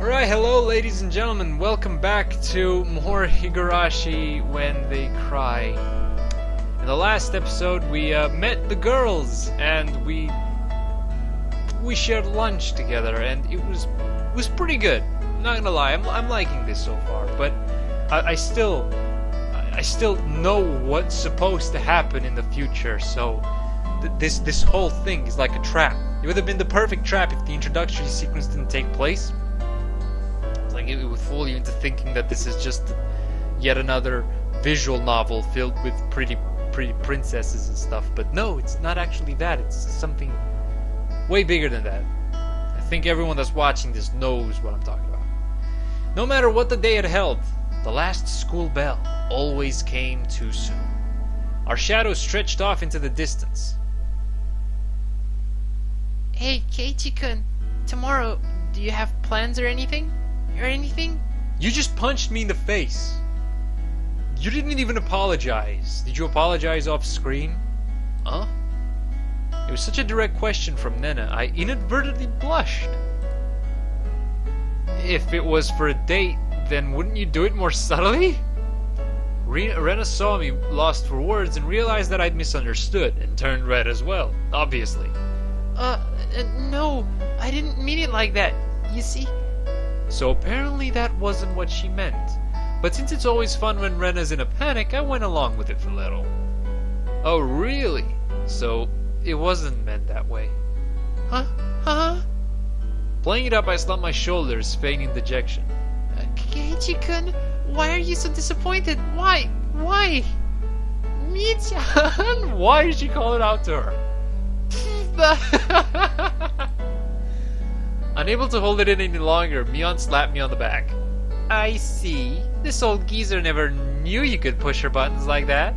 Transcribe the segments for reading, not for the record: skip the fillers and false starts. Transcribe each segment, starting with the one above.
Alright, hello ladies and gentlemen, welcome back to more Higurashi When They Cry. In the last episode we met the girls and we shared lunch together and it was pretty good. I'm not gonna lie, I'm liking this so far, but I still know what's supposed to happen in the future, so this whole thing is like a trap. It would have been the perfect trap if the introductory sequence didn't take place. Like it would fool you into thinking that this is just yet another visual novel filled with pretty princesses and stuff. But no, it's not actually that. It's something way bigger than that. I think everyone that's watching this knows what I'm talking about. No matter what the day had held, the last school bell always came too soon. Our shadows stretched off into the distance. Hey, Keiichi-kun, tomorrow, do you have plans or anything? You just punched me in the face. You didn't even apologize. Did you apologize off screen? Huh? It was such a direct question from Nena, I inadvertently blushed. If it was for a date, then wouldn't you do it more subtly? Rena saw me lost for words and realized that I'd misunderstood and turned red as well, obviously. No, I didn't mean it like that, you see. So apparently that wasn't what she meant. But since it's always fun when Rena's in a panic, I went along with it for a little. Oh, really? So it wasn't meant that way. Huh? Playing it up, I slumped my shoulders, feigning dejection. Keiichi-kun, why are you so disappointed? Why? Mi-chan! Why did she call it out to her? Unable to hold it in any longer, Mion slapped me on the back. I see. This old geezer never knew you could push her buttons like that.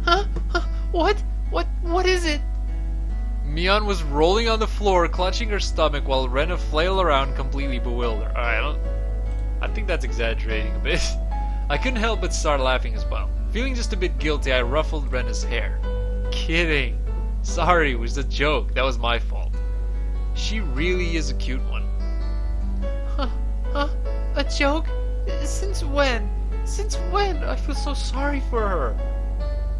Huh? What is it? Mion was rolling on the floor, clutching her stomach while Rena flailed around completely bewildered. I think that's exaggerating a bit. I couldn't help but start laughing as well. Feeling just a bit guilty, I ruffled Rena's hair. Kidding. Sorry, it was a joke. That was my fault. She really is a cute one. Huh? A joke? Since when? I feel so sorry for her.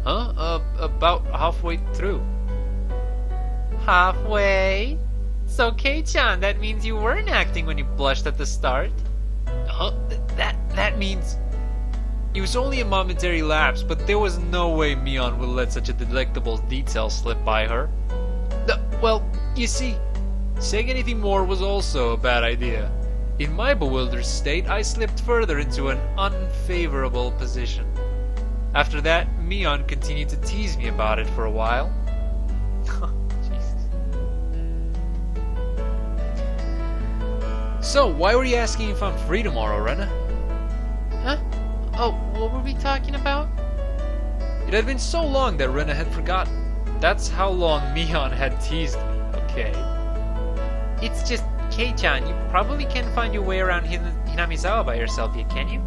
Huh? About halfway through. Halfway? So, Kei-chan, that means you weren't acting when you blushed at the start? Huh? That means... It was only a momentary lapse, but there was no way Mion would let such a delectable detail slip by her. Well, you see, saying anything more was also a bad idea. In my bewildered state, I slipped further into an unfavorable position. After that, Mion continued to tease me about it for a while. Jesus. So, why were you asking if I'm free tomorrow, Rena? Huh? Oh, what were we talking about? It had been so long that Rena had forgotten. That's how long Mion had teased me, okay? It's just, Kei-chan, you probably can't find your way around Hinamizawa by yourself yet, can you?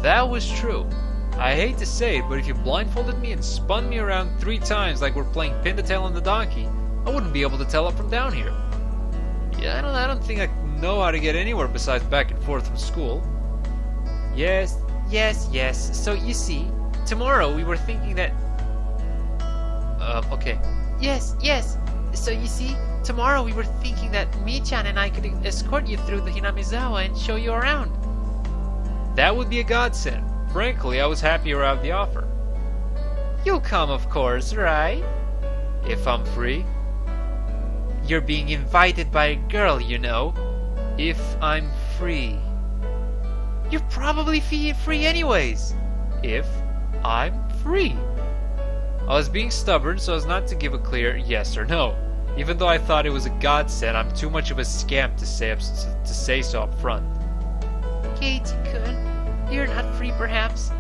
That was true. I hate to say it, but if you blindfolded me and spun me around 3 times like we're playing pin the tail on the donkey, I wouldn't be able to tell up from down here. Yeah, I don't think I know how to get anywhere besides back and forth from school. Yes. So you see, tomorrow we were thinking that... Okay. Yes. So you see, tomorrow we were thinking that Mi-chan and I could escort you through the Hinamizawa and show you around. That would be a godsend. Frankly, I was happier out of the offer. You'll come, of course, right? If I'm free. You're being invited by a girl, you know. If I'm free. You're probably free anyways. If I'm free. I was being stubborn so as not to give a clear yes or no. Even though I thought it was a godsend, I'm too much of a scamp to say so up front. Keiichi-kun, you're not free perhaps?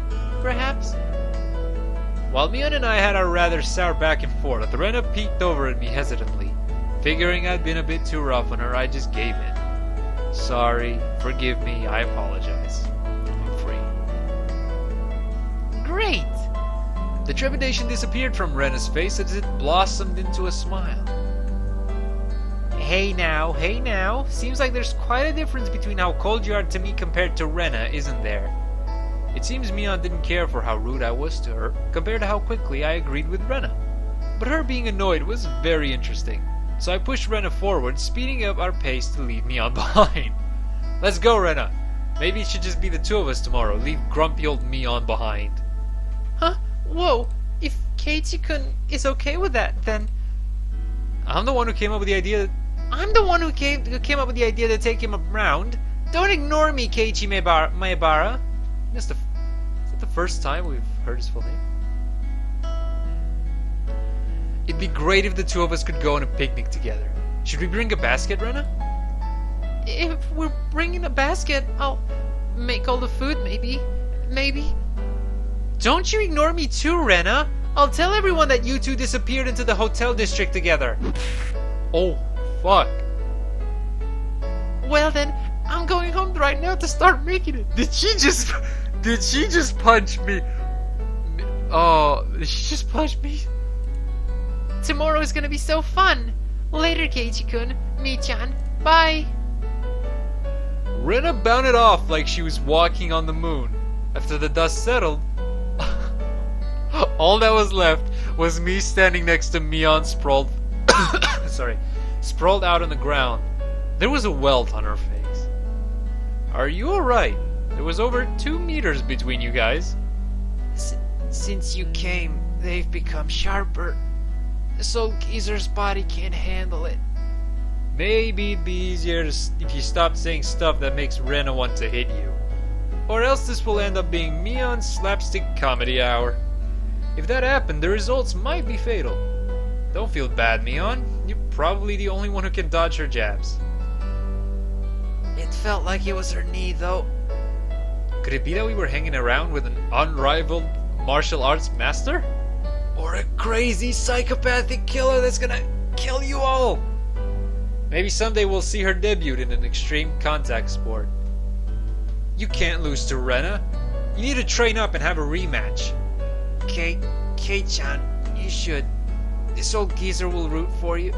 While Mion and I had our rather sour back and forth, Rena peeked over at me hesitantly. Figuring I'd been a bit too rough on her, I just gave in. Sorry, forgive me, I apologize. I'm free. Great! The trepidation disappeared from Rena's face as it blossomed into a smile. Hey now. Seems like there's quite a difference between how cold you are to me compared to Rena, isn't there? It seems Mion didn't care for how rude I was to her, compared to how quickly I agreed with Rena. But her being annoyed was very interesting, so I pushed Rena forward, speeding up our pace to leave Mion behind. Let's go, Rena. Maybe it should just be the two of us tomorrow, leave grumpy old Mion behind. Huh? Whoa! If Keiichi-kun is okay with that, then... I'm the one who came up with the idea. I'm the one who came up with the idea to take him around. Don't ignore me, Keiichi Maebara. Is that the first time we've heard his full name? It'd be great if the two of us could go on a picnic together. Should we bring a basket, Rena? If we're bringing a basket, I'll make all the food, maybe. Don't you ignore me too, Rena. I'll tell everyone that you two disappeared into the hotel district together. Oh, fuck. Well then, I'm going home right now to start making it. Did she just punch me? Oh, did she just punch me? Tomorrow is gonna be so fun. Later, Keiichi-kun, Mi-chan, bye. Rena bounded off like she was walking on the moon. After the dust settled, all that was left was me standing next to Mion sprawled sprawled out on the ground. There was a welt on her face. Are you alright? There was over 2 meters between you guys. Since you came, they've become sharper. The Soul Geezer's body can't handle it. Maybe it'd be easier if you stopped saying stuff that makes Rena want to hit you. Or else this will end up being Mion's slapstick comedy hour. If that happened, the results might be fatal. Don't feel bad, Mion. You're probably the only one who can dodge her jabs. It felt like it was her knee, though. Could it be that we were hanging around with an unrivaled martial arts master? Or a crazy psychopathic killer that's gonna kill you all? Maybe someday we'll see her debut in an extreme contact sport. You can't lose to Rena. You need to train up and have a rematch. Kei-chan, you should. This old geezer will root for you.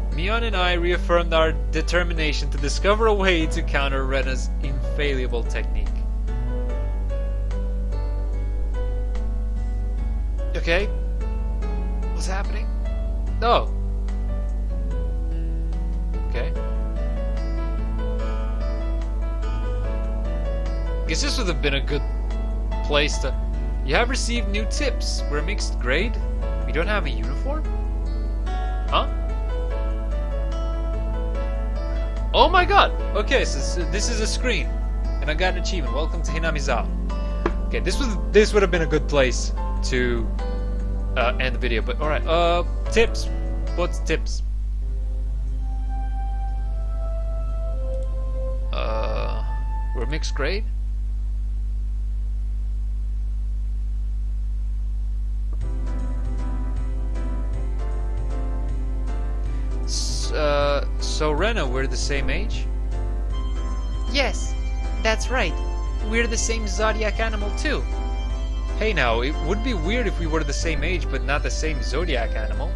Mion and I reaffirmed our determination to discover a way to counter Rena's infallible technique. Okay. What's happening? Oh. Okay. Guess this would have been a good place to... You have received new tips. We're a mixed grade. We don't have a uniform? Huh? Oh my god! Okay, so this is a screen. And I got an achievement. Welcome to Hinamizawa. Okay, this would have been a good place to end the video, but alright. Tips. What's tips? We're mixed grade? So Rena, we're the same age? Yes, that's right. We're the same zodiac animal too. Hey now, it would be weird if we were the same age but not the same zodiac animal.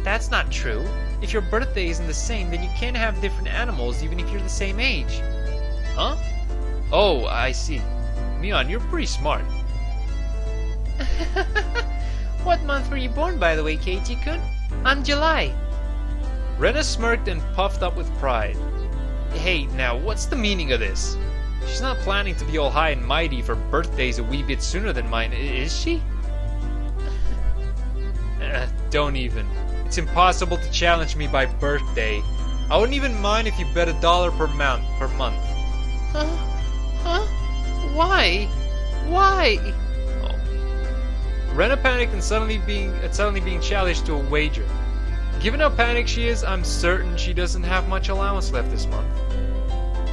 That's not true. If your birthday isn't the same, then you can't have different animals even if you're the same age. Huh? Oh, I see. Mion, you're pretty smart. What month were you born, by the way, Keiichi-kun? I'm July. Rena smirked and puffed up with pride. Hey, now, what's the meaning of this? She's not planning to be all high and mighty for birthdays a wee bit sooner than mine, is she? Don't even. It's impossible to challenge me by birthday. I wouldn't even mind if you bet $1 per month. Huh? Why? Oh. Rena panicked and suddenly being challenged to a wager. Given how panicked she is, I'm certain she doesn't have much allowance left this month.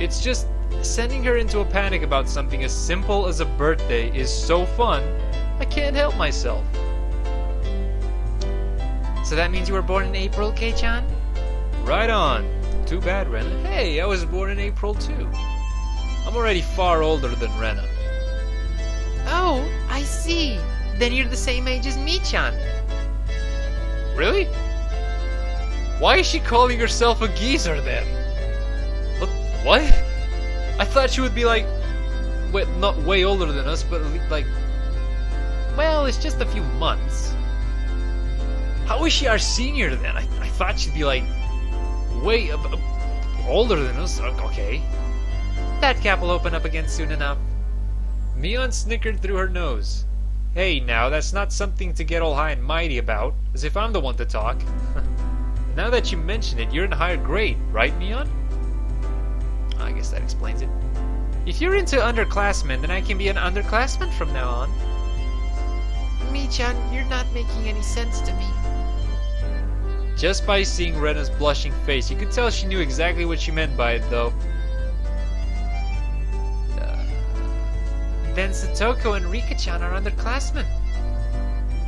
It's just sending her into a panic about something as simple as a birthday is so fun, I can't help myself. So that means you were born in April, Kei-chan? Right on. Too bad, Rena. Hey, I was born in April too. I'm already far older than Rena. Oh, I see. Then you're the same age as Mi-chan. Really? Why is she calling herself a geezer then? What? I thought she would be like, not way older than us, but like, well, it's just a few months. How is she our senior then? I thought she'd be like, way older than us. Okay. That cap will open up again soon enough. Mion snickered through her nose. Hey, now, that's not something to get all high and mighty about, as if I'm the one to talk. Now that you mention it, you're in a higher grade, right, Mion? I guess that explains it. If you're into underclassmen, then I can be an underclassman from now on. Mii-chan, you're not making any sense to me. Just by seeing Rena's blushing face, you could tell she knew exactly what she meant by it, though. Then Satoko and Rika-chan are underclassmen.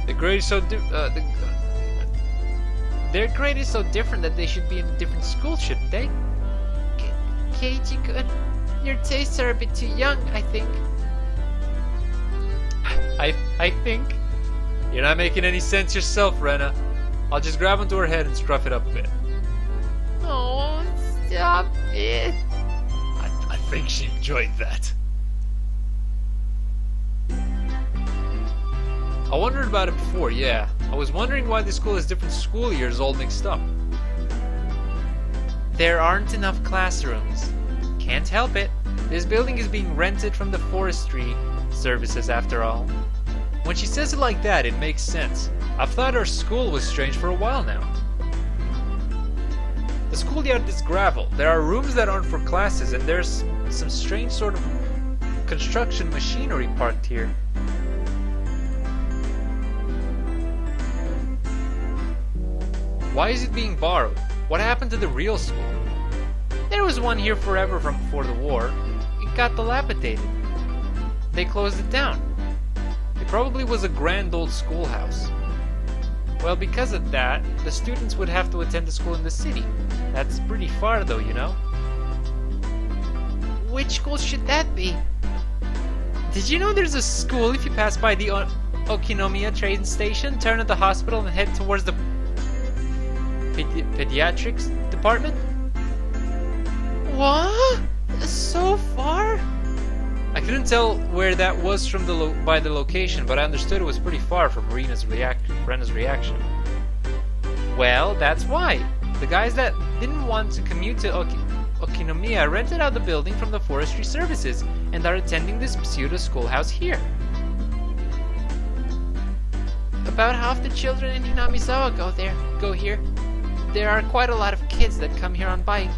The grade is so their grade is so different that they should be in a different school, shouldn't they? Keiichi-kun, your tastes are a bit too young, I think. I think? You're not making any sense yourself, Rena. I'll just grab onto her head and scruff it up a bit. Oh, stop it. I think she enjoyed that. I wondered about it before, yeah. I was wondering why the school has different school years all mixed up. There aren't enough classrooms. Can't help it. This building is being rented from the forestry services after all. When she says it like that, it makes sense. I've thought our school was strange for a while now. The schoolyard is gravel. There are rooms that aren't for classes, and there's some strange sort of construction machinery parked here. Why is it being borrowed? What happened to the real school? There was one here forever from before the war. It got dilapidated. They closed it down. It probably was a grand old schoolhouse. Well, because of that, the students would have to attend a school in the city. That's pretty far though, you know? Which school should that be? Did you know there's a school if you pass by the Okinomiya train station, turn at the hospital and head towards the pediatrics department? What? So far? I couldn't tell where that was from by the location, but I understood it was pretty far from Rena's reaction. Well, that's why. The guys that didn't want to commute to Okinomiya rented out the building from the forestry services and are attending this pseudo schoolhouse here. About half the children in Hinamizawa go here. There are quite a lot of kids that come here on bike.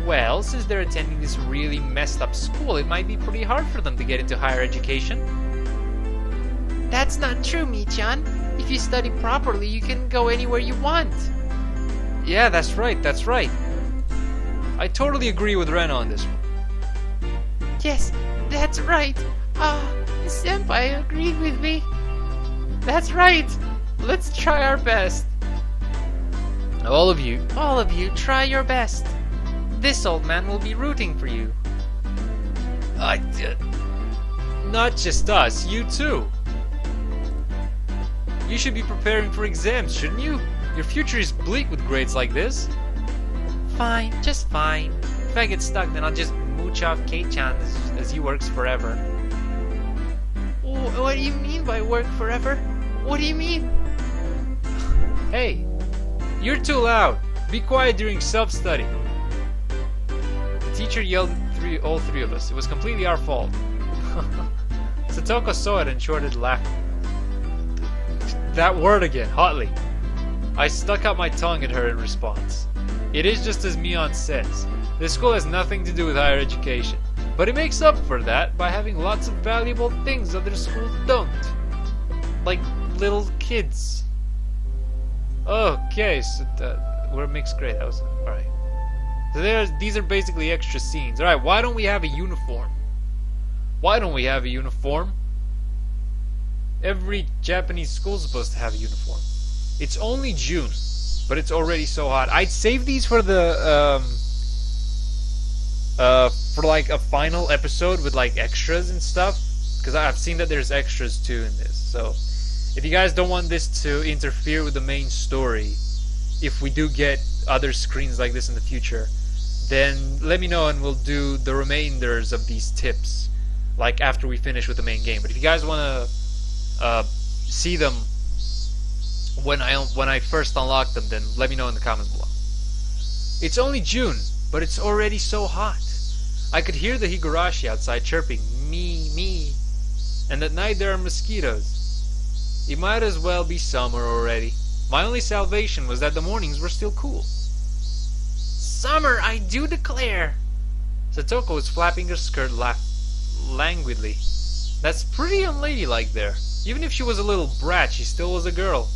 Well, since they're attending this really messed up school, it might be pretty hard for them to get into higher education. That's not true, Mii-chan. If you study properly, you can go anywhere you want. Yeah, that's right. I totally agree with Rena on this one. Yes, that's right. Senpai agreed with me. That's right. Let's try our best. All of you, try your best. This old man will be rooting for you. Not just us, you too. You should be preparing for exams, shouldn't you? Your future is bleak with grades like this. Fine, just fine. If I get stuck, then I'll just mooch off Kate-chan as he works forever. What do you mean by work forever? What do you mean? Hey, you're too loud. Be quiet during self-study. The teacher yelled at all three of us. It was completely our fault. Satoko saw it and shorted laughing. That word again, hotly. I stuck out my tongue at her in response. It is just as Mion says. This school has nothing to do with higher education. But it makes up for that by having lots of valuable things other schools don't. Like little kids. Okay, so we're mixed grade. That was alright. So these are basically extra scenes. Alright, why don't we have a uniform? Every Japanese school's supposed to have a uniform. It's only June, but it's already so hot. I'd save these for the for like a final episode with like extras and stuff, because I've seen that there's extras too in this. So If you guys don't want this to interfere with the main story, if we do get other screens like this in the future, then let me know and we'll do the remainders of these tips, like after we finish with the main game. But if you guys want to see them when I first unlock them, then let me know in the comments below. It's only June, but it's already so hot. I could hear the Higurashi outside chirping, me, me. And at night there are mosquitoes. It might as well be summer already. My only salvation was that the mornings were still cool. Summer, I do declare. Satoko was flapping her skirt languidly. That's pretty unladylike there. Even if she was a little brat, she still was a girl.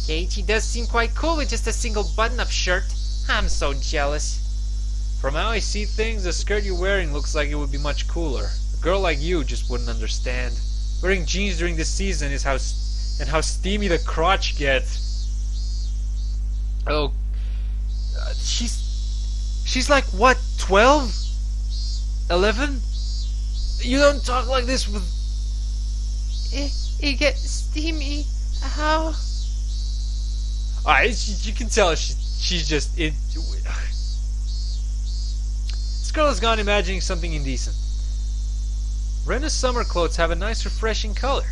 Keiichi does seem quite cool with just a single button-up shirt. I'm so jealous. From how I see things, the skirt you're wearing looks like it would be much cooler. A girl like you just wouldn't understand. Wearing jeans during the season is how steamy the crotch gets. Oh, she's like what, 12? 11? You don't talk like this with... It gets steamy. How? You can tell she's just... This girl has gone imagining something indecent. Rena's summer clothes have a nice refreshing color.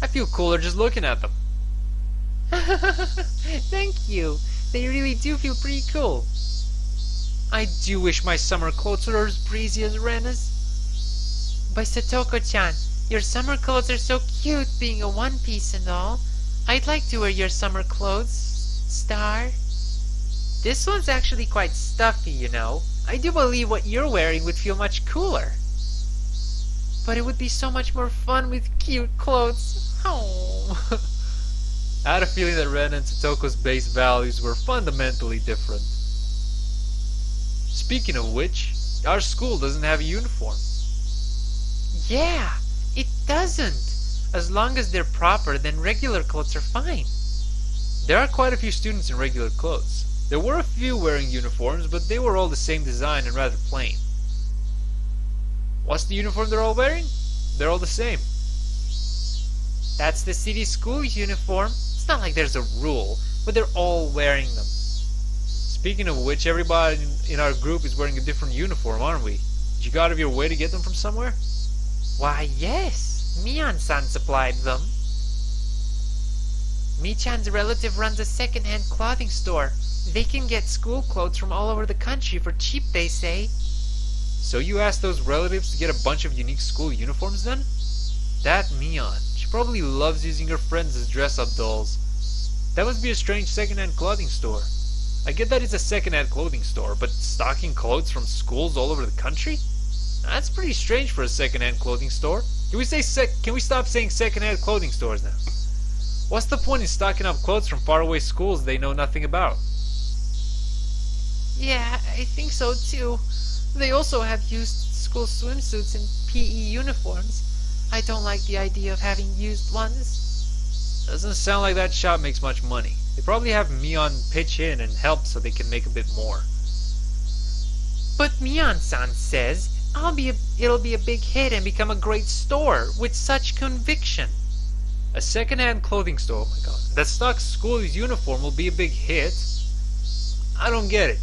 I feel cooler just looking at them. Thank you. They really do feel pretty cool. I do wish my summer clothes were as breezy as Rena's. But Satoko-chan, your summer clothes are so cute, being a one piece and all. I'd like to wear your summer clothes, Star. This one's actually quite stuffy, you know. I do believe what you're wearing would feel much cooler. But it would be so much more fun with cute clothes. Oh. I had a feeling that Ren and Satoko's base values were fundamentally different. Speaking of which, our school doesn't have a uniform. Yeah, it doesn't. As long as they're proper, then regular clothes are fine. There are quite a few students in regular clothes. There were a few wearing uniforms, but they were all the same design and rather plain. What's the uniform they're all wearing? They're all the same. That's the city school uniform. It's not like there's a rule, but they're all wearing them. Speaking of which, everybody in our group is wearing a different uniform, aren't we? Did you go out of your way to get them from somewhere? Why, yes. Mian-san supplied them. Mi-chan's relative runs a second-hand clothing store. They can get school clothes from all over the country for cheap, they say. So you asked those relatives to get a bunch of unique school uniforms then? That Mian. She probably loves using her friends as dress-up dolls. That must be a strange second-hand clothing store. I get that it's a second-hand clothing store, but stocking clothes from schools all over the country? That's pretty strange for a second-hand clothing store. Can we stop saying second-hand clothing stores now? What's the point in stocking up clothes from faraway schools they know nothing about? Yeah, I think so too. They also have used school swimsuits and PE uniforms. I don't like the idea of having used ones. Doesn't sound like that shop makes much money. They probably have Mian pitch in and help so they can make a bit more. But Mian-san says it'll be a big hit and become a great store with such conviction. A second-hand clothing store, oh my god, that stocks school's uniform will be a big hit? I don't get it.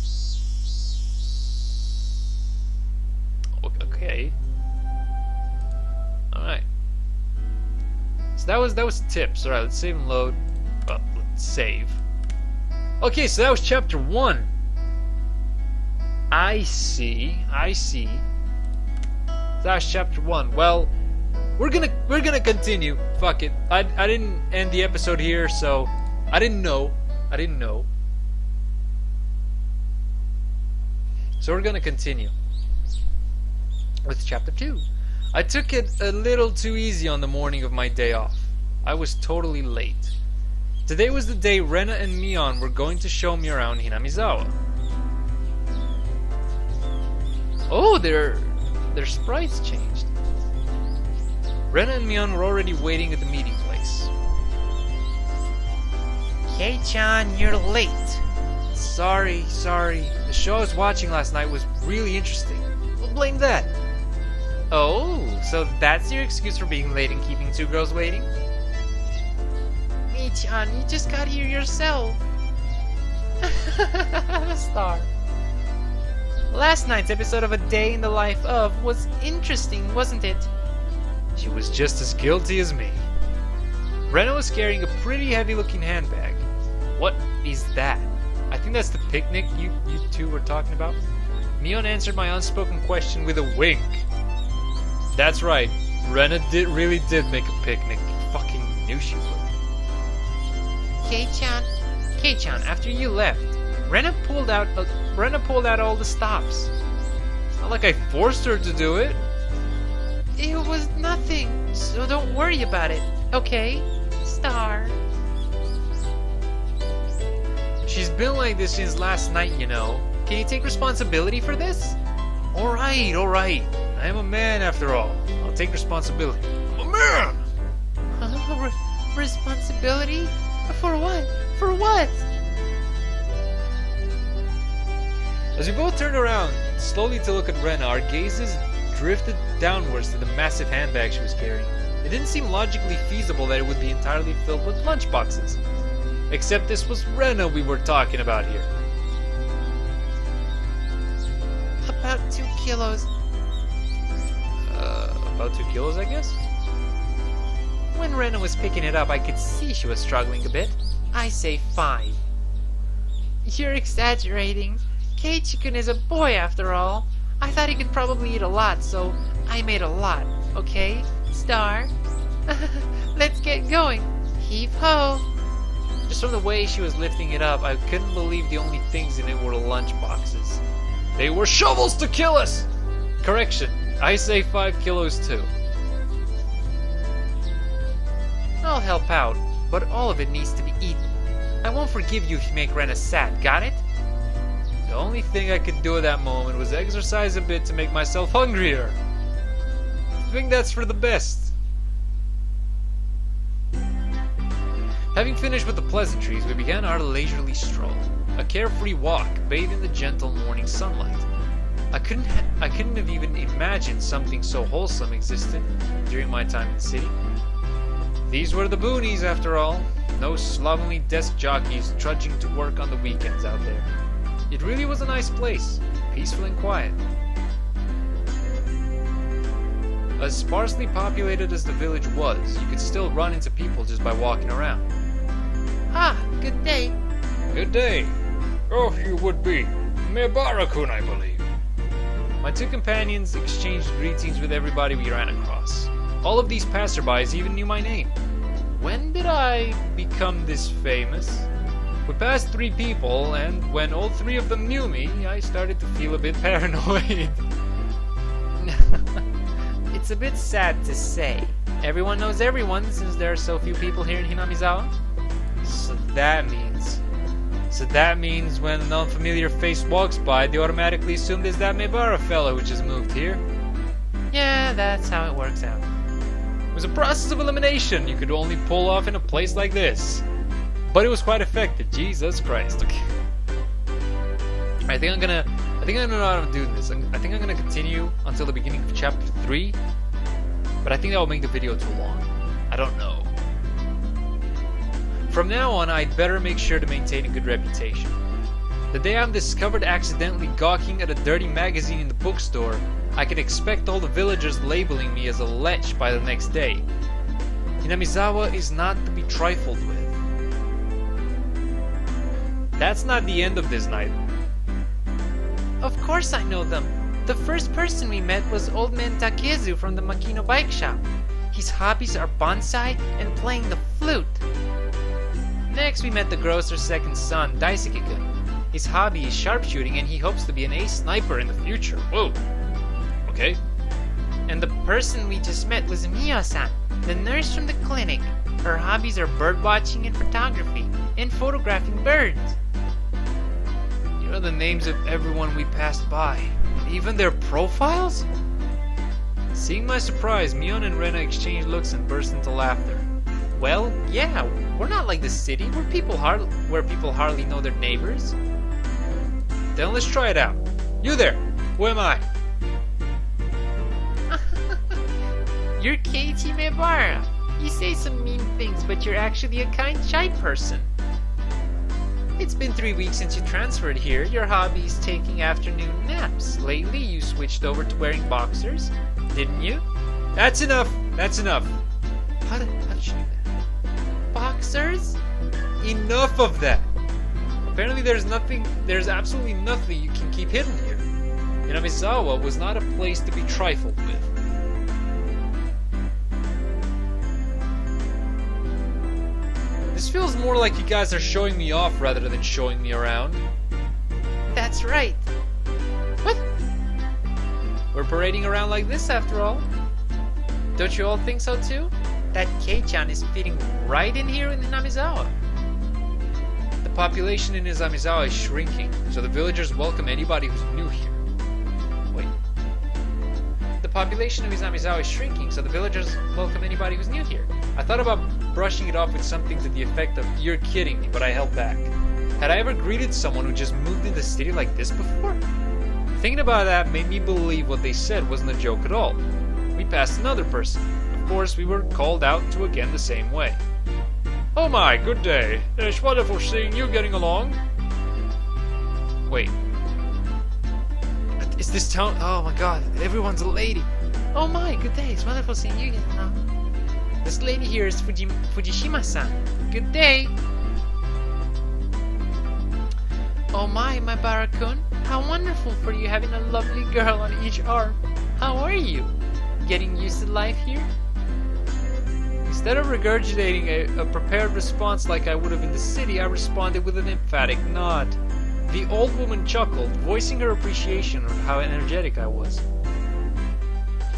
Okay. Alright. So that was tips. Alright, let's save and load. Let's save. Okay, so that was chapter 1. I see. That was chapter 1. Well, we're gonna continue. Fuck it. I didn't end the episode here, so I didn't know. So we're gonna continue with chapter 2. I took it a little too easy on the morning of my day off. I was totally late. Today was the day Rena and Mion were going to show me around Hinamizawa. Oh, their sprites changed. Rena and Mion were already waiting at the meeting place. Kei-chan, you're late. Sorry. The show I was watching last night was really interesting. We'll blame that. Oh, so that's your excuse for being late and keeping two girls waiting? Michan, you just got here yourself. Star. Last night's episode of A Day in the Life of was interesting, wasn't it? She was just as guilty as me. Rena was carrying a pretty heavy-looking handbag. What is that? I think that's the picnic you two were talking about. Mion answered my unspoken question with a wink. That's right, Rena really did make a picnic. Fucking knew she would. Kei-chan, after you left, Rena pulled out all the stops. It's not like I forced her to do it. It was nothing, so don't worry about it, okay? Star. She's been like this since last night, you know. Can you take responsibility for this? Alright. I am a man after all. I'll take responsibility. I'm a man! Responsibility? For what? For what? As we both turned around, slowly to look at Rena, our gazes drifted downwards to the massive handbag she was carrying. It didn't seem logically feasible that it would be entirely filled with lunchboxes. Except this was Rena we were talking about here. About 2 kilos. About 2 kilos, I guess? When Rena was picking it up, I could see she was struggling a bit. I say 5. You're exaggerating. Keiichi-kun is a boy after all. I thought he could probably eat a lot, so I made a lot, okay? Star? Let's get going. Heave ho! Just from the way she was lifting it up, I couldn't believe the only things in it were lunch boxes. They were shovels to kill us! Correction, I say 5 kilos too. I'll help out, but all of it needs to be eaten. I won't forgive you if you make Rena sad, got it? The only thing I could do at that moment was exercise a bit to make myself hungrier. I think that's for the best. Having finished with the pleasantries, we began our leisurely stroll. A carefree walk, bathed in the gentle morning sunlight. I couldn't have even imagined something so wholesome existed during my time in the city. These were the boonies, after all. No slovenly desk jockeys trudging to work on the weekends out there. It really was a nice place, peaceful and quiet. As sparsely populated as the village was, you could still run into people just by walking around. Ah, good day. Good day. Oh, you would be. Mebara-kun, I believe. My two companions exchanged greetings with everybody we ran across. All of these passerbys even knew my name. When did I become this famous? We passed 3 people, and when all 3 of them knew me, I started to feel a bit paranoid. It's a bit sad to say. Everyone knows everyone since there are so few people here in Hinamizawa. So that means when an unfamiliar face walks by, they automatically assume there's that Mebara fellow who just moved here. Yeah, that's how it works out. It was a process of elimination you could only pull off in a place like this. But it was quite effective. Jesus Christ. Okay. I think I'm gonna know how to do this. I think I'm gonna continue until the beginning of chapter 3. But I think that will make the video too long. I don't know. From now on, I'd better make sure to maintain a good reputation. The day I'm discovered accidentally gawking at a dirty magazine in the bookstore, I could expect all the villagers labeling me as a lech by the next day. Hinamizawa is not to be trifled with. That's not the end of this night. Of course I know them. The first person we met was old man Takezu from the Makino bike shop. His hobbies are bonsai and playing the flute. Next we met the grocer's second son, Daisuke-kun. His hobby is sharpshooting and he hopes to be an ace sniper in the future. Whoa. Okay. And the person we just met was Mio-san, the nurse from the clinic. Her hobbies are birdwatching and photography, and photographing birds. You know the names of everyone we passed by, and even their profiles? Seeing my surprise, Mion and Rena exchanged looks and burst into laughter. Well, yeah, we're not like the city where people hardly know their neighbors. Then let's try it out. You there, who am I? You're Keiichi Mebara. You say some mean things, but you're actually a kind, shy person. It's been 3 weeks since you transferred here. Your hobby is taking afternoon naps. Lately, you switched over to wearing boxers, didn't you? That's enough! That's enough! How did you do that? Boxers? Enough of that! Apparently there's absolutely nothing you can keep hidden here. Inamizawa was not a place to be trifled with. This feels more like you guys are showing me off rather than showing me around. That's right. What? We're parading around like this after all. Don't you all think so too? That Kei-chan is fitting right in here in Inamizawa. The population in Inamizawa is shrinking, so the villagers welcome anybody who's new here. Wait. The population of Inamizawa is shrinking, so the villagers welcome anybody who's new here. I thought about brushing it off with something to the effect of, "You're kidding me," but I held back. Had I ever greeted someone who just moved in the city like this before? Thinking about that made me believe what they said wasn't a joke at all. We passed another person. Of course, we were called out to again the same way. "Oh my, good day. It's wonderful seeing you getting along." Wait. Is this town? Oh my god, everyone's a lady. Oh my, good day. It's wonderful seeing you again. This lady here is Fujishima-san. Good day. Oh my Barakun. How wonderful for you having a lovely girl on each arm. How are you? Getting used to life here? Instead of regurgitating a prepared response like I would have in the city, I responded with an emphatic nod. The old woman chuckled, voicing her appreciation of how energetic I was.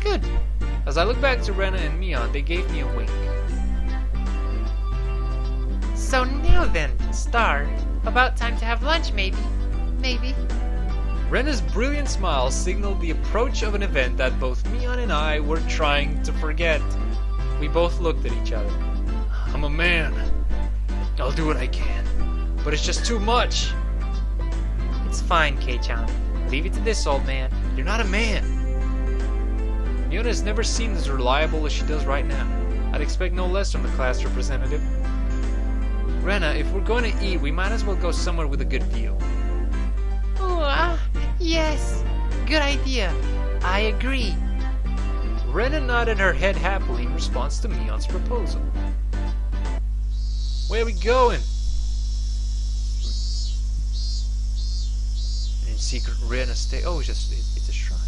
Good. As I looked back to Rena and Mion, they gave me a wink. So now then, Star, about time to have lunch maybe. Maybe. Rena's brilliant smile signaled the approach of an event that both Mion and I were trying to forget. We both looked at each other. I'm a man. I'll do what I can. But it's just too much. It's fine, Kei-chan. Leave it to this old man. You're not a man. Mion has never seemed as reliable as she does right now. I'd expect no less from the class representative. Rena, if we're going to eat, we might as well go somewhere with a good view. Oh, yes. Good idea. I agree. Rena nodded her head happily in response to Mion's proposal. Where are we going? In secret, Rena stay. Oh, it's a shrine.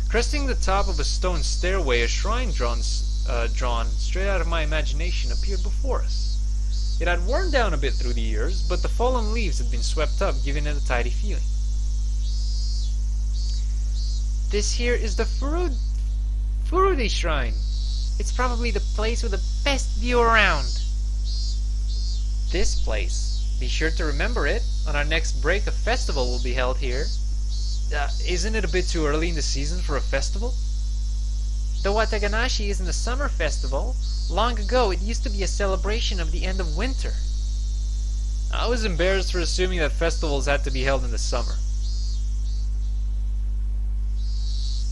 Cresting the top of a stone stairway, a shrine drawn straight out of my imagination appeared before us. It had worn down a bit through the years, but the fallen leaves had been swept up, giving it a tidy feeling. This here is the Furude Shrine. It's probably the place with the best view around. This place. Be sure to remember it. On our next break, a festival will be held here. Isn't it a bit too early in the season for a festival? The Wataganashi isn't a summer festival. Long ago, it used to be a celebration of the end of winter. I was embarrassed for assuming that festivals had to be held in the summer.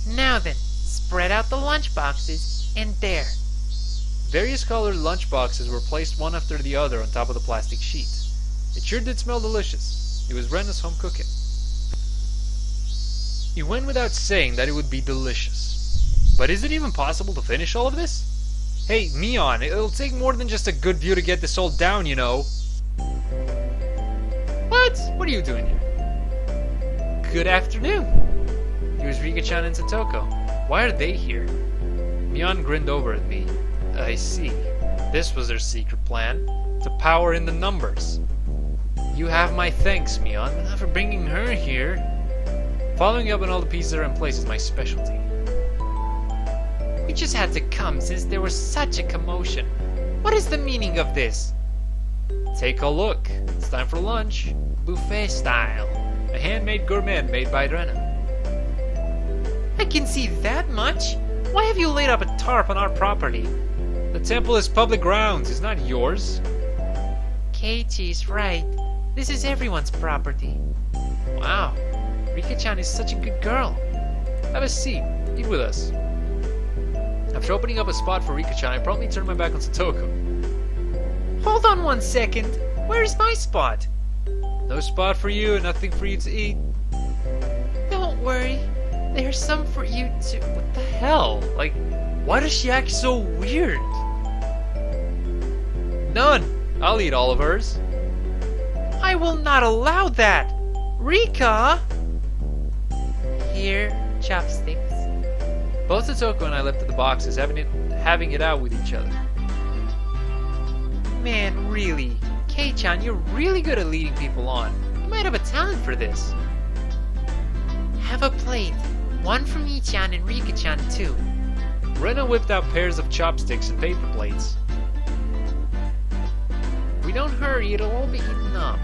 Now then, spread out the lunch boxes, and there. Various colored lunch boxes were placed one after the other on top of the plastic sheet. It sure did smell delicious. It was Rena's home cooking. It went without saying that it would be delicious. But is it even possible to finish all of this? Hey, Mion, it'll take more than just a good view to get this all down, you know. What? What are you doing here? Good afternoon. Here's Rika-chan and Satoko. Why are they here? Mion grinned over at me. I see. This was their secret plan. To power in the numbers. You have my thanks, Mion, but not for bringing her here. Following up on all the pieces that are in place is my specialty. We just had to come since there was such a commotion. What is the meaning of this? Take a look. It's time for lunch. Buffet style. A handmade gourmet made by Rena. I can see that much. Why have you laid up a tarp on our property? The temple is public grounds. It's not yours. Keiichi's right. This is everyone's property. Wow. Rika-chan is such a good girl. Have a seat. Eat with us. After opening up a spot for Rika-chan, I promptly turned my back on Satoko. Hold on 1 second. Where's my spot? No spot for you and nothing for you to eat. Don't worry. There's some for you too. What the hell? Like, why does she act so weird? None. I'll eat all of hers. I will not allow that. Rika! Here, chopsticks. Both Satoko and I lifted the boxes, having it out with each other. Man, really. Kei-chan, you're really good at leading people on. You might have a talent for this. Have a plate. One for me-chan and Rika-chan too. Rena whipped out pairs of chopsticks and paper plates. If we don't hurry, it'll all be eaten up.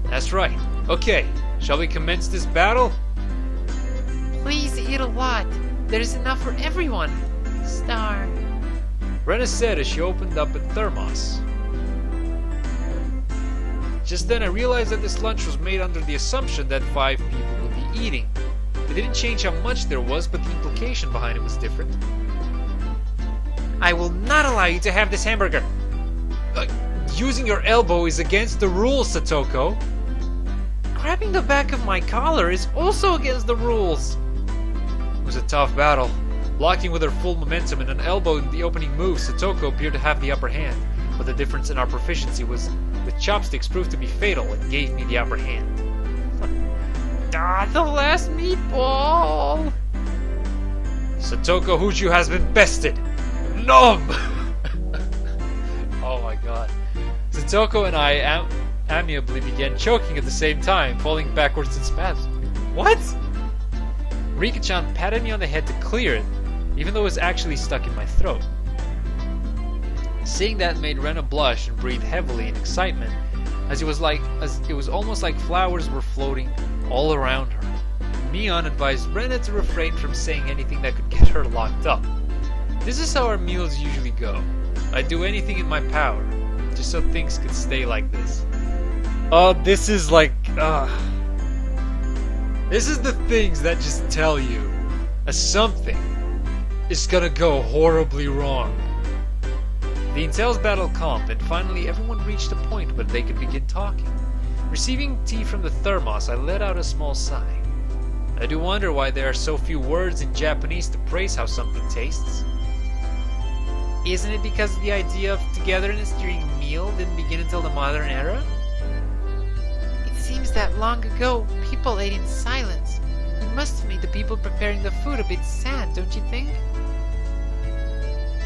That's right. Okay, shall we commence this battle? Please eat a lot. There's enough for everyone. Star. Rena said as she opened up a thermos. Just then I realized that this lunch was made under the assumption that 5 people would be eating. It didn't change how much there was, but the implication behind it was different. I will not allow you to have this hamburger. Using your elbow is against the rules, Satoko. Grabbing the back of my collar is also against the rules. It was a tough battle. Blocking with her full momentum and an elbow in the opening move, Satoko appeared to have the upper hand, but the difference in our proficiency was with chopsticks proved to be fatal and gave me the upper hand. The last meatball! Satoko Huju has been bested! Nom! Oh my god. Satoko and I amiably began choking at the same time, falling backwards in spasms. What? Rika-chan patted me on the head to clear it, even though it was actually stuck in my throat. Seeing that made Rena blush and breathe heavily in excitement, as it was almost like flowers were floating all around her. Mion advised Rena to refrain from saying anything that could get her locked up. This is how our meals usually go. I'd do anything in my power, just so things could stay like this. This is the things that just tell you something is gonna go horribly wrong. The Intel's battle calmed, and finally everyone reached a point where they could begin talking. Receiving tea from the thermos, I let out a small sigh. I do wonder why there are so few words in Japanese to praise how something tastes. Isn't it because the idea of togetherness during a meal didn't begin until the modern era? It seems that long ago, people ate in silence. It must have made the people preparing the food a bit sad, don't you think?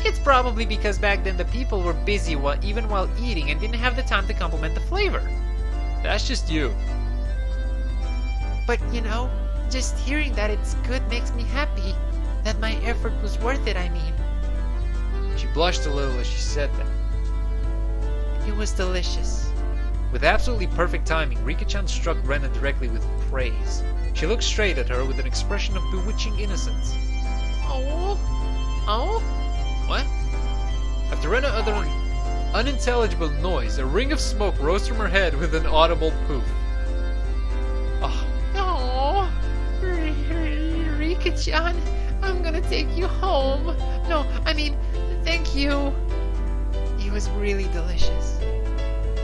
It's probably because back then the people were busy even while eating and didn't have the time to complement the flavor. That's just you. But you know, just hearing that it's good makes me happy. That my effort was worth it, I mean. She blushed a little as she said that. It was delicious. With absolutely perfect timing, Rika-chan struck Rena directly with praise. She looked straight at her with an expression of bewitching innocence. Oh? Oh? What? After Rena uttered an unintelligible noise, a ring of smoke rose from her head with an audible poof. Oh, Rika-chan, I'm gonna take you home. No, I mean, thank you. It was really delicious.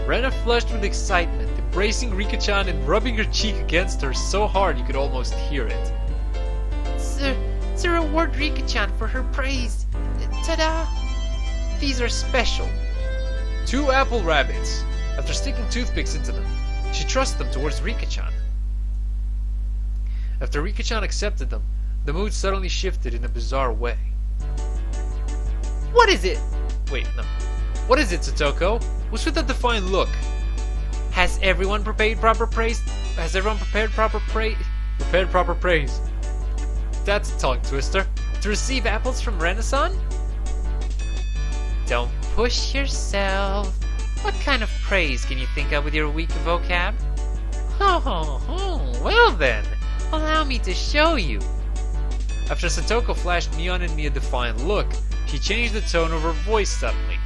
Rena flushed with excitement, embracing Rika-chan and rubbing her cheek against her so hard you could almost hear it. To reward Rika-chan for her praise. Ta-da! These are special. 2 apple rabbits. After sticking toothpicks into them, she thrust them towards Rika-chan. After Rika-chan accepted them, the mood suddenly shifted in a bizarre way. What is it? Wait, no. What is it, Satoko? What's with that defiant look? Has everyone prepared proper praise? Has everyone prepared proper praise? Prepared proper praise. That's a tongue twister. To receive apples from Renaissance? Don't push yourself. What kind of praise can you think of with your weak vocab? Well then, allow me to show you. After Satoko flashed Mion and me a defiant look, she changed the tone of her voice suddenly.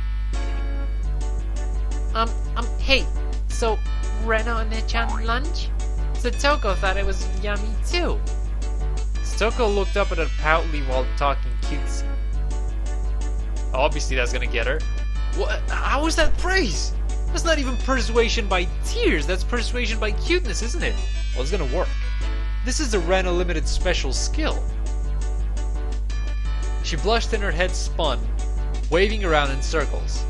Hey, so Rena and lunch? Satoko thought it was yummy too. Satoko looked up at her proudly while talking cutesy. Obviously that's gonna get her. What? How is that praise? That's not even persuasion by tears, that's persuasion by cuteness, isn't it? Well, it's gonna work. This is a Rena limited special skill. She blushed and her head spun, waving around in circles.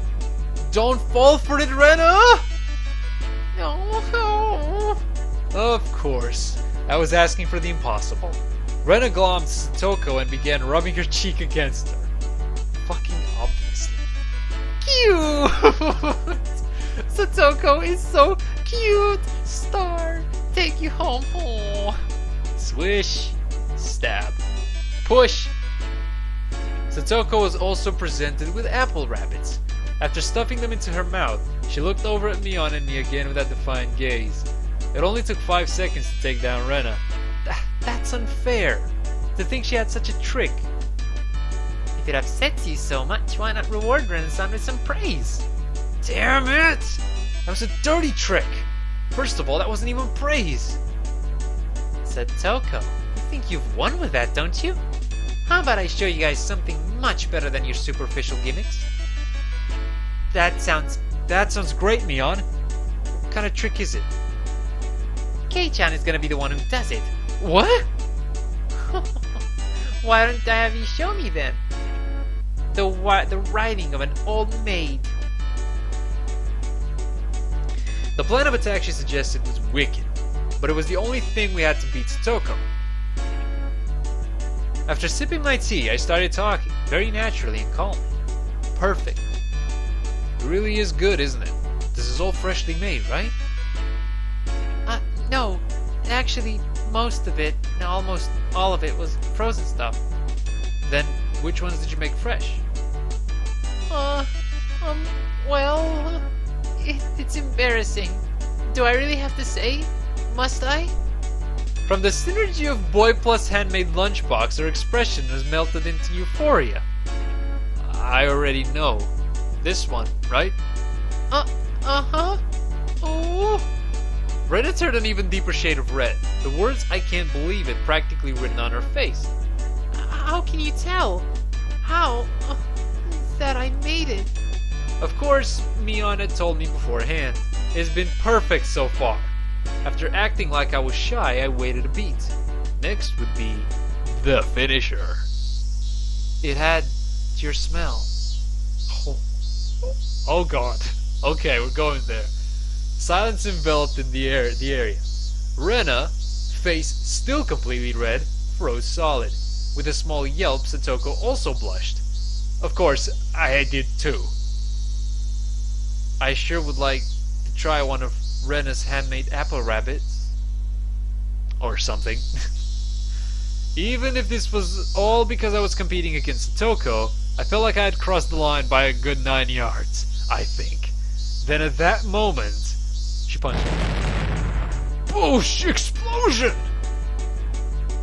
Don't fall for it, Rena! No. Of course. I was asking for the impossible. Rena glommed Satoko and began rubbing her cheek against her. Fucking obviously. Cute! Satoko is so cute! Star, take you home. Oh. Swish. Stab. Push. Satoko was also presented with apple rabbits. After stuffing them into her mouth, she looked over at Mion and me again with that defiant gaze. It only took 5 seconds to take down Rena. That's unfair. To think she had such a trick. If it upsets you so much, why not reward Rena-san with some praise? Damn it! That was a dirty trick. First of all, that wasn't even praise. Satoko, you think you've won with that, don't you? How about I show you guys something much better than your superficial gimmicks? That sounds great, Mion. What kind of trick is it? Kei-chan is gonna be the one who does it. What? Why don't I have you show me then? The riding of an old maid. The plan of attack she suggested was wicked, but it was the only thing we had to beat Satoko. After sipping my tea, I started talking, very naturally and calmly. Perfect. It really is good, isn't it? This is all freshly made, right? No. Actually, most of it, almost all of it was frozen stuff. Then, which ones did you make fresh? Well, it's embarrassing. Do I really have to say? Must I? From the synergy of boy plus handmade lunchbox, her expression has melted into euphoria. I already know. This one, right? Uh-huh. Oh. Rena turned an even deeper shade of red. The words "I can't believe it" practically written on her face. How can you tell? How? That I made it. Of course, Mion had told me beforehand. It's been perfect so far. After acting like I was shy, I waited a beat. Next would be the finisher. It had your smell. Oh god. Okay, we're going there. Silence enveloped in the area. Rena, face still completely red, froze solid. With a small yelp, Satoko also blushed. Of course, I did too. I sure would like to try one of Rena's handmade apple rabbits. Or something. Even if this was all because I was competing against Satoko, I felt like I had crossed the line by a good 9 yards, I think. Then at that moment, she punched me. Boosh! Explosion!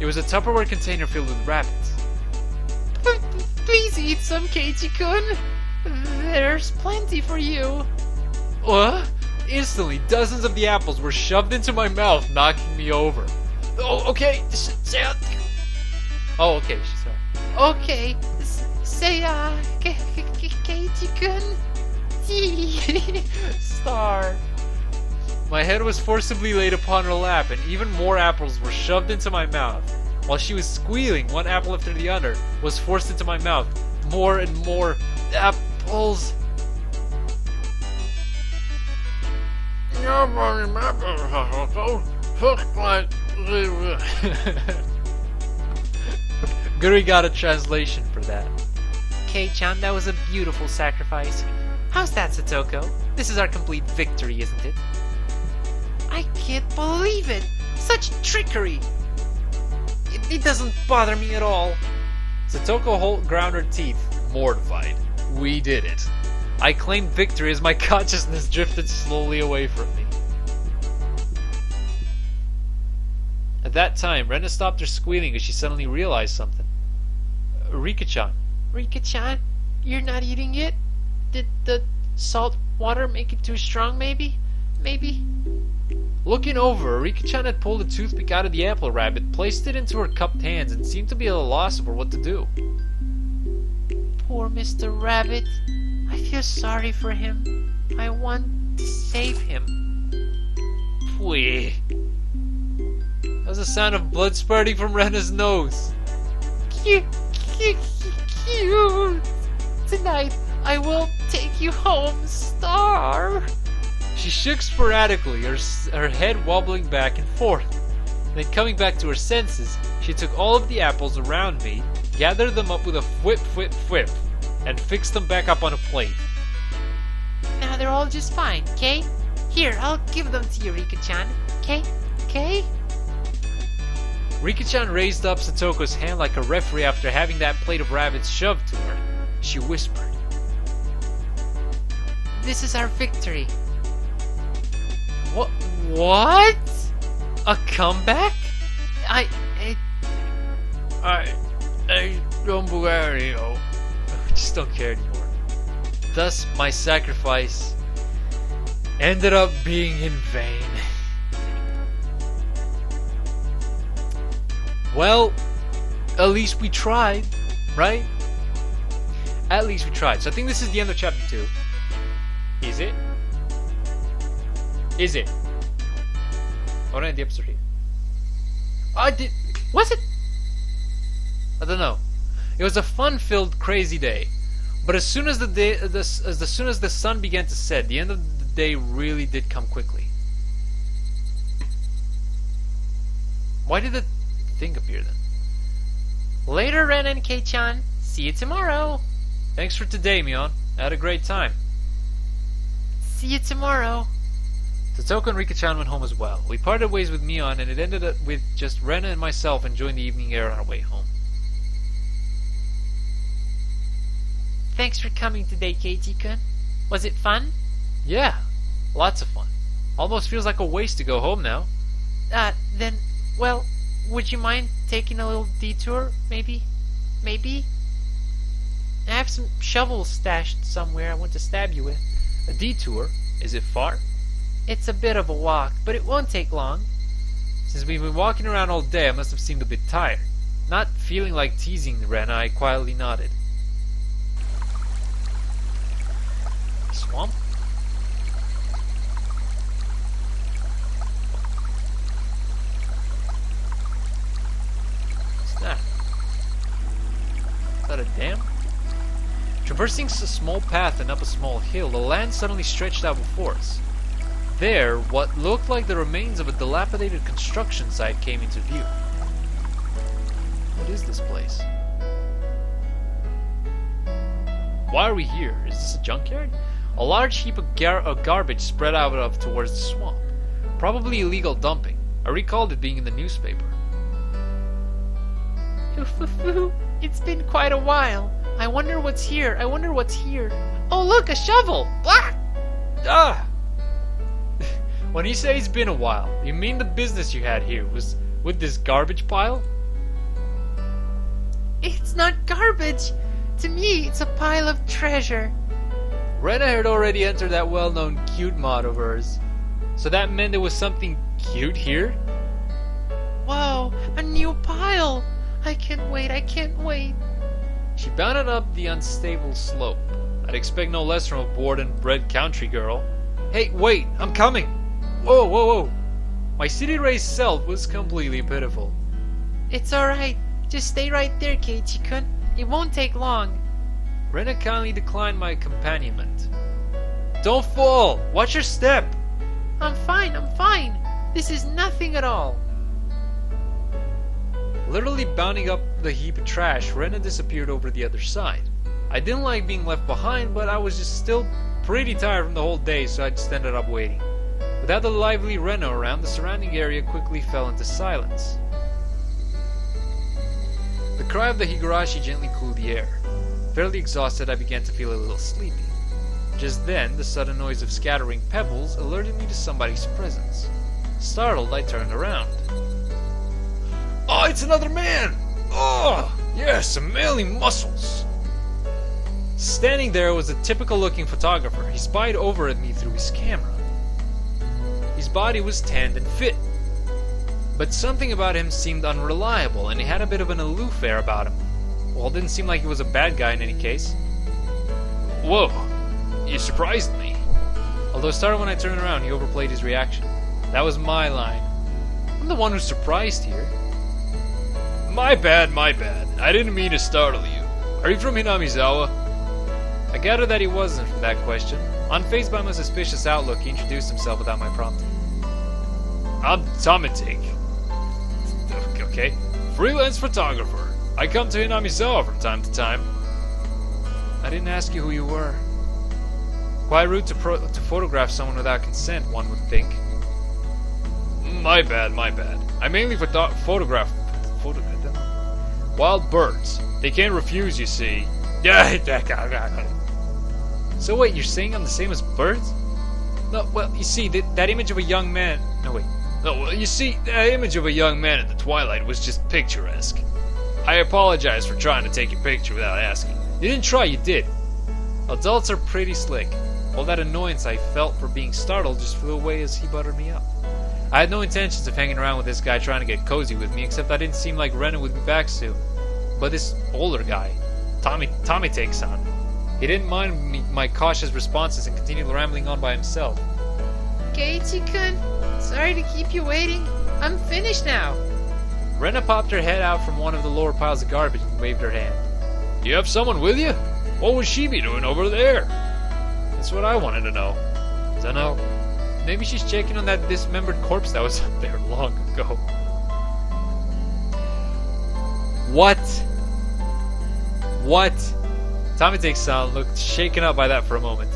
It was a Tupperware container filled with rabbits. Please eat some, Keiichi-kun. There's plenty for you. What? Instantly, dozens of the apples were shoved into my mouth, knocking me over. Oh, okay. Oh, okay. Sorry. Okay. Say, Keiichi-kun. Star. My head was forcibly laid upon her lap, and even more apples were shoved into my mouth. While she was squealing, one apple after the other was forced into my mouth. More and more apples. Guri got a translation for that. Kei-chan, that was a beautiful sacrifice. How's that, Satoko? This is our complete victory, isn't it? I can't believe it! Such trickery! It doesn't bother me at all. Satoko ground her teeth, mortified. We did it. I claimed victory as my consciousness drifted slowly away from me. At that time, Rena stopped her squealing as she suddenly realized something. Rika-chan. Rika-chan, you're not eating it? Did the salt water make it too strong, maybe? Maybe? Looking over, Rika-chan had pulled a toothpick out of the apple rabbit, placed it into her cupped hands, and seemed to be at a loss for what to do. Poor Mr. Rabbit. I feel sorry for him. I want to save him. Pwee. That was the sound of blood spurting from Rena's nose. Cute. Tonight, I will take you home, Star. She shook sporadically, her head wobbling back and forth. Then coming back to her senses, she took all of the apples around me, gathered them up with a whip, and fixed them back up on a plate. Now they're all just fine, okay? Here, I'll give them to you, Rika-chan. Okay? Rika-chan raised up Satoko's hand like a referee after having that plate of rabbits shoved to her. She whispered, This is our victory. What? A comeback? I don't believe you. I just don't care anymore. Thus, my sacrifice ended up being in vain. Well, at least we tried, right? At least we tried. So I think this is the end of chapter 2. Is it? Is it? I want to end the episode here. Was it? I don't know. It was a fun-filled, crazy day. But as soon as the sun began to set, the end of the day really did come quickly. Why did the thing appear then? Later, Ren and Kei-chan. See you tomorrow. Thanks for today, Mion. I had a great time. See you tomorrow. Satoko and Rika-chan went home as well. We parted ways with Mion, and it ended up with just Rena and myself enjoying the evening air on our way home. Thanks for coming today, Keiichi-kun. Was it fun? Yeah, lots of fun. Almost feels like a waste to go home now. Then, well, would you mind taking a little detour, maybe? Maybe? I have some shovels stashed somewhere I want to stab you with. A detour? Is it far? It's a bit of a walk, but it won't take long. Since we've been walking around all day, I must have seemed a bit tired. Not feeling like teasing Rena, I quietly nodded. Swamp? What's that? Is that a dam? Traversing a small path and up a small hill, the land suddenly stretched out before us. There, what looked like the remains of a dilapidated construction site came into view. What is this place? Why are we here? Is this a junkyard? A large heap of garbage spread out towards the swamp. Probably illegal dumping. I recalled it being in the newspaper. It's been quite a while. I wonder what's here. Oh, look, a shovel! Blah! Ah! When you say it's been a while, you mean the business you had here was with this garbage pile? It's not garbage. To me, it's a pile of treasure. Rena had already entered that well-known cute mod of hers. So that meant there was something cute here? Whoa, a new pile! I can't wait. She bounded up the unstable slope. I'd expect no less from a born and bred country girl. Hey, wait, I'm coming! Whoa. My city-raised self was completely pitiful. It's alright. Just stay right there, Keiichi-kun. It won't take long. Rena kindly declined my companionment. Don't fall! Watch your step! I'm fine. This is nothing at all. Literally bounding up the heap of trash, Rena disappeared over the other side. I didn't like being left behind, but I was just still pretty tired from the whole day, so I just ended up waiting. Without the lively Rena around, the surrounding area quickly fell into silence. The cry of the Higurashi gently cooled the air. Fairly exhausted, I began to feel a little sleepy. Just then, the sudden noise of scattering pebbles alerted me to somebody's presence. Startled, I turned around. Oh, it's another man! Oh, yes, amazing muscles! Standing there was a typical-looking photographer. He spied over at me through his camera. His body was tanned and fit, but something about him seemed unreliable, and he had a bit of an aloof air about him. Well, it didn't seem like he was a bad guy in any case. Whoa, you surprised me. Although started when I turned around, he overplayed his reaction. That was my line. I'm the one who's surprised here. My bad, my bad. I didn't mean to startle you. Are you from Hinamizawa? I gathered that he wasn't from that question. Unfazed by my suspicious outlook, he introduced himself without my prompting. I'm Tomitik. Okay. Freelance photographer. I come to Hinamizawa from time to time. I didn't ask you who you were. Quite rude to photograph someone without consent, one would think. My bad, my bad. I mainly photograph wild birds. They can't refuse, you see. So wait, you're saying I'm the same as birds? No, well, you see, that image of a young man... No, wait. No, well, you see, that image of a young man in the twilight was just picturesque. I apologize for trying to take your picture without asking. You didn't try, you did. Adults are pretty slick. All that annoyance I felt for being startled just flew away as he buttered me up. I had no intentions of hanging around with this guy trying to get cozy with me, except I didn't seem like Renan would be back soon. But this older guy, Tommy takes on. He didn't mind my cautious responses and continued rambling on by himself. Keiichi-kun, sorry to keep you waiting. I'm finished now. Rena popped her head out from one of the lower piles of garbage and waved her hand. You have someone with you? What would she be doing over there? That's what I wanted to know. Dunno. Maybe she's checking on that dismembered corpse that was up there long ago. What? Tommy-san looked shaken up by that for a moment.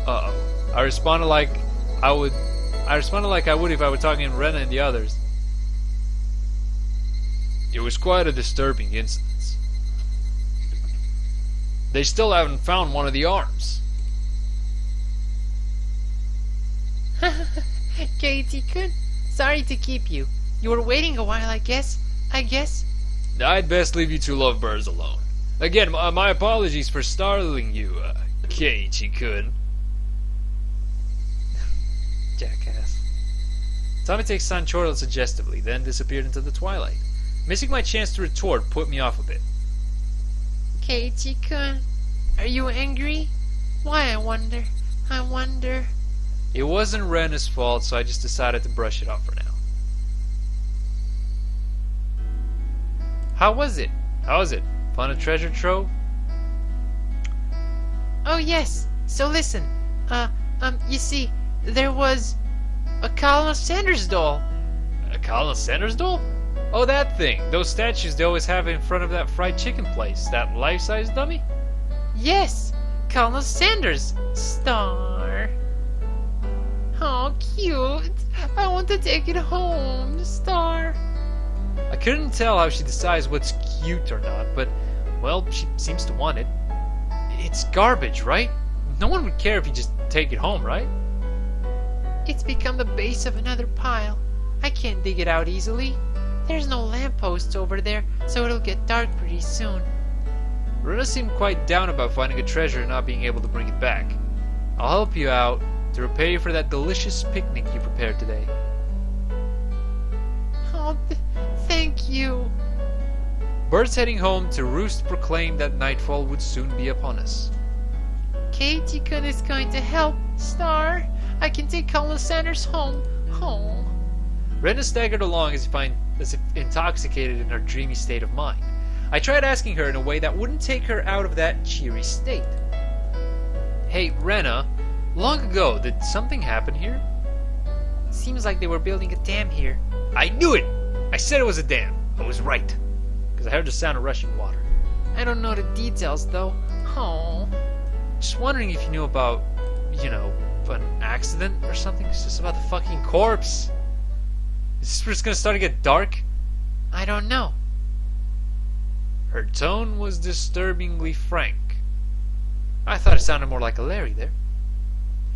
Uh-oh. I responded like I would if I were talking to Rena and the others. It was quite a disturbing incident. They still haven't found one of the arms. Keiichi-kun, sorry to keep you. You were waiting a while, I guess. I'd best leave you two lovebirds alone. Again, my apologies for startling you, Keiichi-kun. Jackass. Tommy-san chortled suggestively, then disappeared into the twilight. Missing my chance to retort put me off a bit. Keiichi-kun, are you angry? Why, I wonder. It wasn't Rena's fault, so I just decided to brush it off for now. How was it? Found a treasure trove? Oh yes, so listen. You see, there was a Colonel Sanders doll. A Colonel Sanders doll? Oh, that thing. Those statues they always have in front of that fried chicken place. That life-size dummy? Yes, Colonel Sanders. Star. Oh, cute. I want to take it home, Star. I couldn't tell how she decides what's cute or not, but, well, she seems to want it. It's garbage, right? No one would care if you just take it home, right? It's become the base of another pile. I can't dig it out easily. There's no lampposts over there, so it'll get dark pretty soon. Runa seemed quite down about finding a treasure and not being able to bring it back. I'll help you out to repay you for that delicious picnic you prepared today. Oh, thank you. Birds heading home to roost proclaimed that nightfall would soon be upon us. Keiichi-kun is going to help, Star. I can take Colonel Sanders home. Rena staggered along as if intoxicated in her dreamy state of mind. I tried asking her in a way that wouldn't take her out of that cheery state. Hey, Rena, long ago, did something happen here? Seems like they were building a dam here. I knew it! I said it was a dam. I was right. Because I heard the sound of rushing water. I don't know the details, though. Oh. Just wondering if you knew about, an accident or something. It's just about the fucking corpse. Is this where it's gonna start to get dark? I don't know. Her tone was disturbingly frank. I thought it sounded more like a Larry there.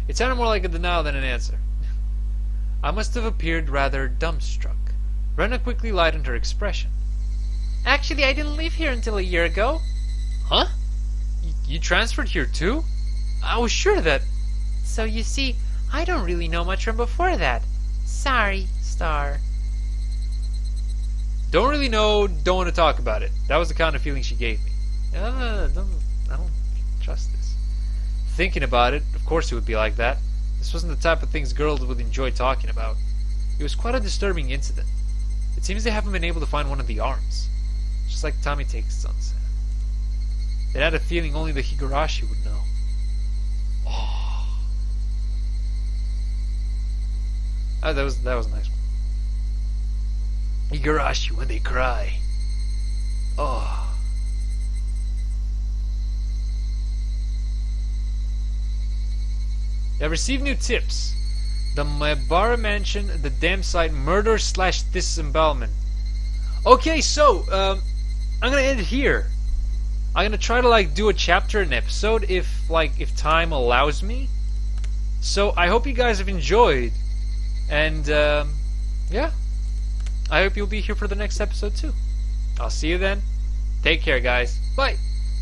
It sounded more like a denial than an answer. I must have appeared rather dumbstruck. Rena quickly lightened her expression. Actually, I didn't live here until a year ago. Huh? You transferred here too? I was sure that... So you see, I don't really know much from before that. Sorry, Star. Don't really know, don't want to talk about it. That was the kind of feeling she gave me. I don't trust this. Thinking about it, of course it would be like that. This wasn't the type of things girls would enjoy talking about. It was quite a disturbing incident. It seems they haven't been able to find one of the arms. Just like Tommy takes sunset. It had a feeling only the Higurashi would know. Oh. Oh, that was a nice one. Higurashi when they cry. Oh. I received new tips. The Maebara Mansion, the dam site, murder / disembowelment. Okay, so I'm gonna end it here. I'm gonna try to like do a chapter an episode if time allows me. So I hope you guys have enjoyed, and yeah, I hope you'll be here for the next episode too. I'll see you then. Take care, guys. Bye.